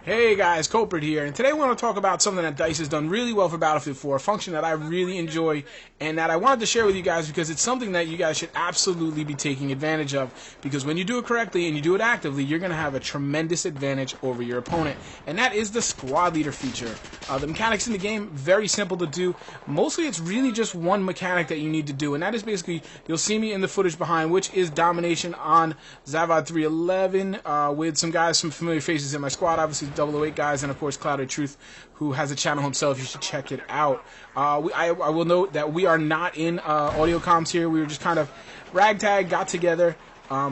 Hey guys, Kulprit here, and today we want to talk about something that DICE has done really well for Battlefield 4, a function that I really enjoy, and that I wanted to share with you guys because it's something that you guys should absolutely be taking advantage of, because when you do it correctly and you do it actively, you're going to have a tremendous advantage over your opponent, and that is the squad leader feature. The mechanics in the game, very simple to do. Mostly it's really just one mechanic that you need to do, and that is basically, you'll see me in the footage behind, which is domination on Kulprit008 with some guys, some familiar faces in my squad, obviously 008 guys, and of course Clouded Truth, who has a channel himself. You should check it out. I will note that we are not in audio comms here. We were just kind of ragtag, got together,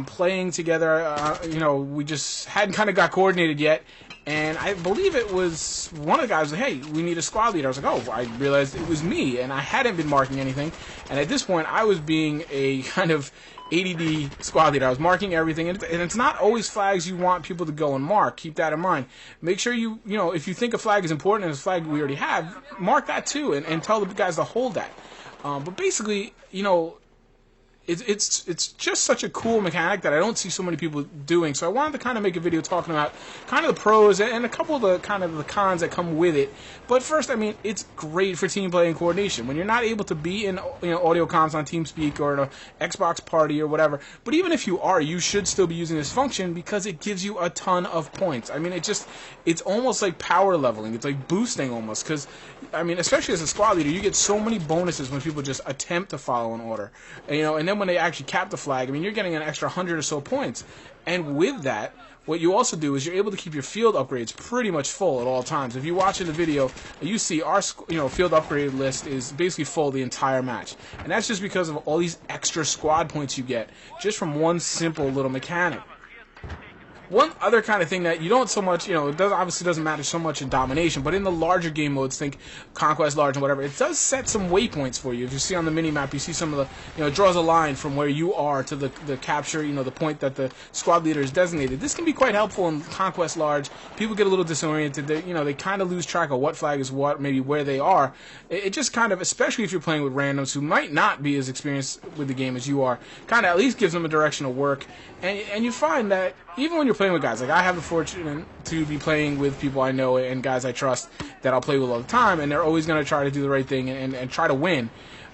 playing together. We just hadn't kind of got coordinated yet. And I believe it was one of the guys was like, hey, we need a squad leader. I was like, oh, I realized it was me, and I hadn't been marking anything. And at this point, I was being a kind of ADD squad leader. I was marking everything, and it's not always flags you want people to go and mark. Keep that in mind. Make sure if you think a flag is important and it's a flag we already have, mark that too, and tell the guys to hold that. But basically, it's just such a cool mechanic that I don't see so many people doing. So I wanted to kind of make a video talking about kind of the pros and a couple of the kind of the cons that come with it. But first, I mean, it's great for team play and coordination. When you're not able to be in audio comms on TeamSpeak or in an Xbox party or whatever, but even if you are, you should still be using this function because it gives you a ton of points. I mean, it's almost like power leveling. It's like boosting almost, because I mean, especially as a squad leader, you get so many bonuses when people just attempt to follow an order. And then when they actually cap the flag, I mean, you're getting an extra 100 or so points. And with that, what you also do is you're able to keep your field upgrades pretty much full at all times. If you watch in the video, you see our field upgrade list is basically full the entire match. And that's just because of all these extra squad points you get just from one simple little mechanic. One other kind of thing that you don't so much, it obviously doesn't matter so much in domination, but in the larger game modes, think Conquest Large and whatever, it does set some waypoints for you. If you see on the mini-map, you see some of the, it draws a line from where you are to the capture, the point that the squad leader is designated. This can be quite helpful in Conquest Large. People get a little disoriented. They kind of lose track of what flag is what, maybe where they are. It just kind of, especially if you're playing with randoms who might not be as experienced with the game as you are, kind of at least gives them a direction to work. And you find that even when you're playing with guys, like I have the fortune to be playing with people I know and guys I trust that I'll play with all the time, and they're always going to try to do the right thing and try to win.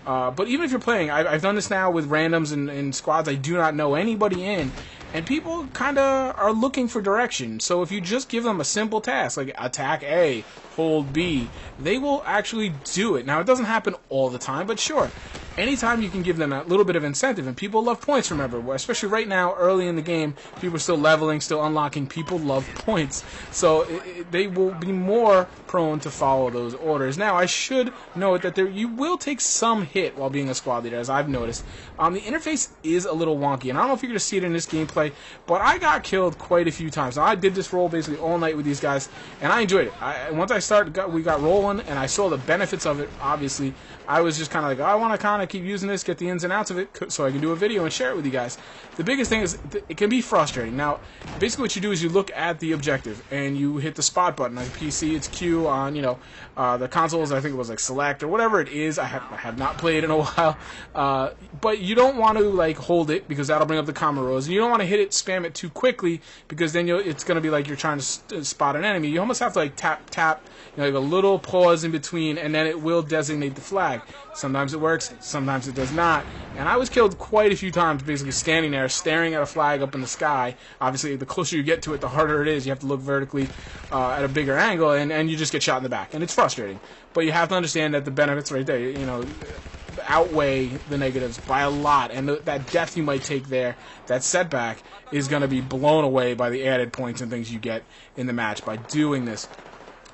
But even if you're playing, I've done this now with randoms and squads I do not know anybody in, and people kind of are looking for direction. So if you just give them a simple task, like attack A, hold B, they will actually do it. Now, it doesn't happen all the time, but sure. Anytime you can give them a little bit of incentive, and people love points, remember, especially right now, early in the game, people are still leveling, still unlocking, people love points. So they will be more prone to follow those orders. Now, I should note that you will take some hit while being a squad leader, as I've noticed. The interface is a little wonky, and I don't know if you're going to see it in this gameplay, but I got killed quite a few times. Now, I did this role basically all night with these guys, and I enjoyed it. Once I started, we got rolling, and I saw the benefits of it, obviously. I was just kind of like, I want to kind of keep using this, get the ins and outs of it, so I can do a video and share it with you guys. The biggest thing is, it can be frustrating. Now, basically what you do is you look at the objective, and you hit the spot button. On PC, it's Q. On, the consoles, I think it was like select, or whatever it is. I have not played in a while. But you don't want to, like, hold it, because that'll bring up the comma rows. And you don't want to hit it, spam it too quickly, because then it's going to be like you're trying to spot an enemy. You almost have to, like, tap, like a little pause in between, and then it will designate the flag. Sometimes it works, sometimes it does not. And I was killed quite a few times basically standing there, staring at a flag up in the sky. Obviously, the closer you get to it, the harder it is. You have to look vertically at a bigger angle, and you just get shot in the back. And it's frustrating. But you have to understand that the benefits right there, outweigh the negatives by a lot. And that death you might take there, that setback, is going to be blown away by the added points and things you get in the match by doing this.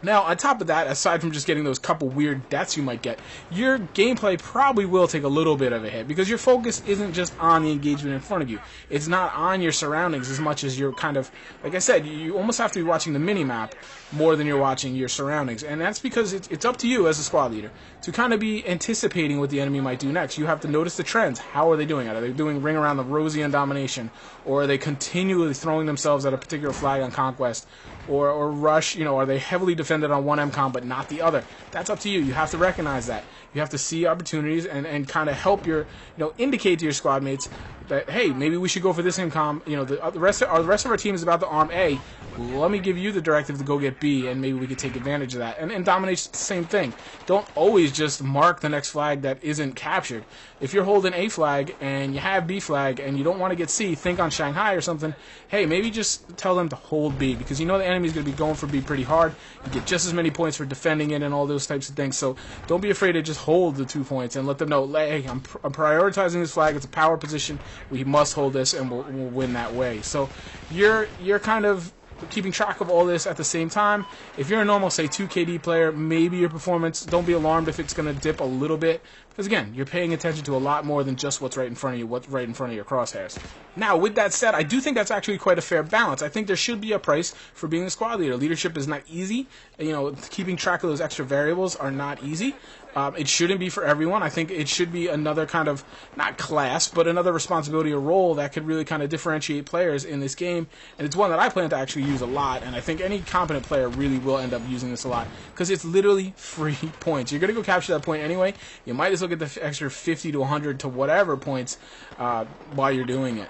Now, on top of that, aside from just getting those couple weird deaths you might get, your gameplay probably will take a little bit of a hit, because your focus isn't just on the engagement in front of you. It's not on your surroundings as much as you're kind of, like I said, you almost have to be watching the mini-map more than you're watching your surroundings. And that's because it's up to you as a squad leader to kind of be anticipating what the enemy might do next. You have to notice the trends. How are they doing it? Are they doing ring around the rosy on domination? Or are they continually throwing themselves at a particular flag on Conquest? or rush, are they heavily defended on one MCOM but not the other? That's up to you. You have to recognize that. You have to see opportunities and kind of help indicate to your squad mates that, hey, maybe we should go for this MCOM. The rest of our team is about to arm A. Let me give you the directive to go get B, and maybe we could take advantage of that. And dominate's the same thing. Don't always just mark the next flag that isn't captured. If you're holding A flag and you have B flag and you don't want to get C, think on Shanghai or something, hey, maybe just tell them to hold B, because you know the enemy's going to be going for B pretty hard. You get just as many points for defending it and all those types of things. So don't be afraid to just hold the 2 points and let them know, hey, I'm prioritizing this flag. It's a power position. We must hold this, and we'll win that way. So you're kind of keeping track of all this at the same time. If you're a normal, say, 2 KD player, maybe your performance, don't be alarmed if it's going to dip a little bit, because again, you're paying attention to a lot more than just what's right in front of you, what's right in front of your crosshairs. Now, with that said, I do think that's actually quite a fair balance. I think there should be a price for being a squad leader. Leadership is not easy. Keeping track of those extra variables are not easy. It shouldn't be for everyone. I think it should be another kind of, not class, but another responsibility or role that could really kind of differentiate players in this game. And it's one that I plan to actually use a lot, and I think any competent player really will end up using this a lot, because it's literally free points. You're going to go capture that point anyway. You might as well get the extra 50 to 100 to whatever points while you're doing it.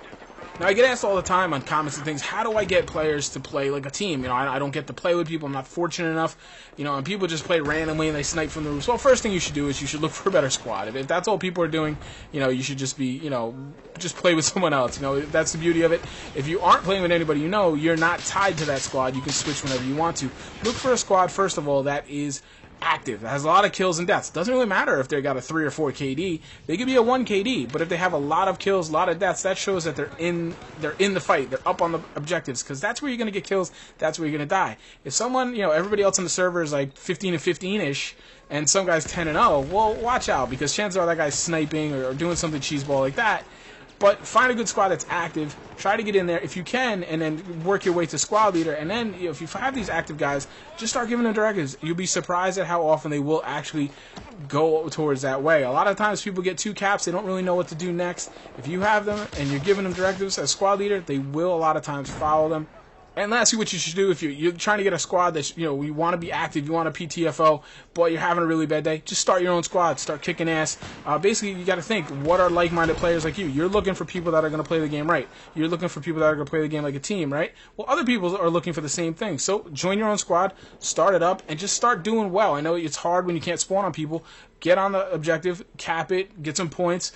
Now, I get asked all the time on comments and things, how do I get players to play like a team? I don't get to play with people. I'm not fortunate enough. And people just play randomly and they snipe from the roofs. Well, first thing you should do is you should look for a better squad. If that's all people are doing, you should just be, just play with someone else. That's the beauty of it. If you aren't playing with anybody you're not tied to that squad. You can switch whenever you want to. Look for a squad, first of all, that is active, that has a lot of kills and deaths. Doesn't really matter if they got a 3 or 4 KD. They could be a 1 KD, but if they have a lot of kills, a lot of deaths, that shows that they're in the fight. They're up on the objectives, because that's where you're going to get kills. That's where you're going to die. If someone, everybody else on the server is like 15 and 15-ish, and some guy's 10 and 0, well, watch out, because chances are that guy's sniping or doing something cheeseball like that. But find a good squad that's active. Try to get in there if you can, and then work your way to squad leader. And then, if you have these active guys, just start giving them directives. You'll be surprised at how often they will actually go towards that way. A lot of times people get 2 caps. They don't really know what to do next. If you have them and you're giving them directives as squad leader, they will a lot of times follow them. And lastly, what you should do if you're trying to get a squad that you want to be active, you want a PTFO, but you're having a really bad day, just start your own squad, start kicking ass. Basically, you got to think, what are like-minded players like you? You're looking for people that are going to play the game right. You're looking for people that are going to play the game like a team, right? Well, other people are looking for the same thing. So join your own squad, start it up, and just start doing well. I know it's hard when you can't spawn on people. Get on the objective, cap it, get some points,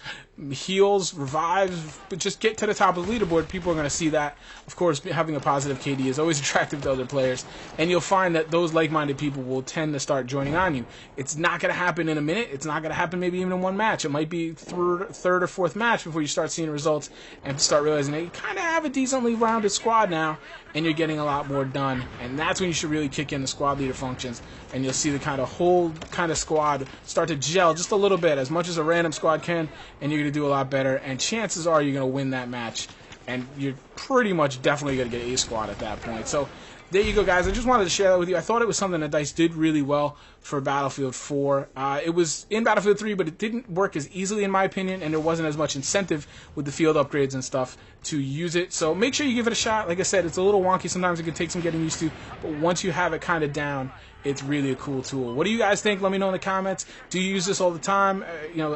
heals, revives, but just get to the top of the leaderboard. People are going to see that. Of course, having a positive KD is always attractive to other players, and you'll find that those like-minded people will tend to start joining on you. It's not going to happen in a minute. It's not going to happen maybe even in one match. It might be third or fourth match before you start seeing results and start realizing that you kind of have a decently rounded squad now, and you're getting a lot more done. And that's when you should really kick in the squad leader functions, and you'll see the kind of whole kind of squad start to gel just a little bit, as much as a random squad can, and you're going to do a lot better, and chances are you're going to win that match, and you're pretty much definitely going to get a squad at that point. So there you go, guys. I just wanted to share that with you. I thought it was something that DICE did really well for Battlefield 4. It was in Battlefield 3, but it didn't work as easily, in my opinion, and there wasn't as much incentive with the field upgrades and stuff to use it. So make sure you give it a shot. Like I said, it's a little wonky. Sometimes it can take some getting used to, but once you have it kind of down, it's really a cool tool. What do you guys think? Let me know in the comments. Do you use this all the time?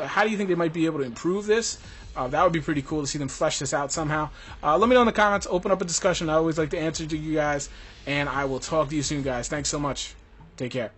How do you think they might be able to improve this? That would be pretty cool to see them flesh this out somehow. Let me know in the comments. Open up a discussion. I always like to answer to you guys. And I will talk to you soon, guys. Thanks so much. Take care.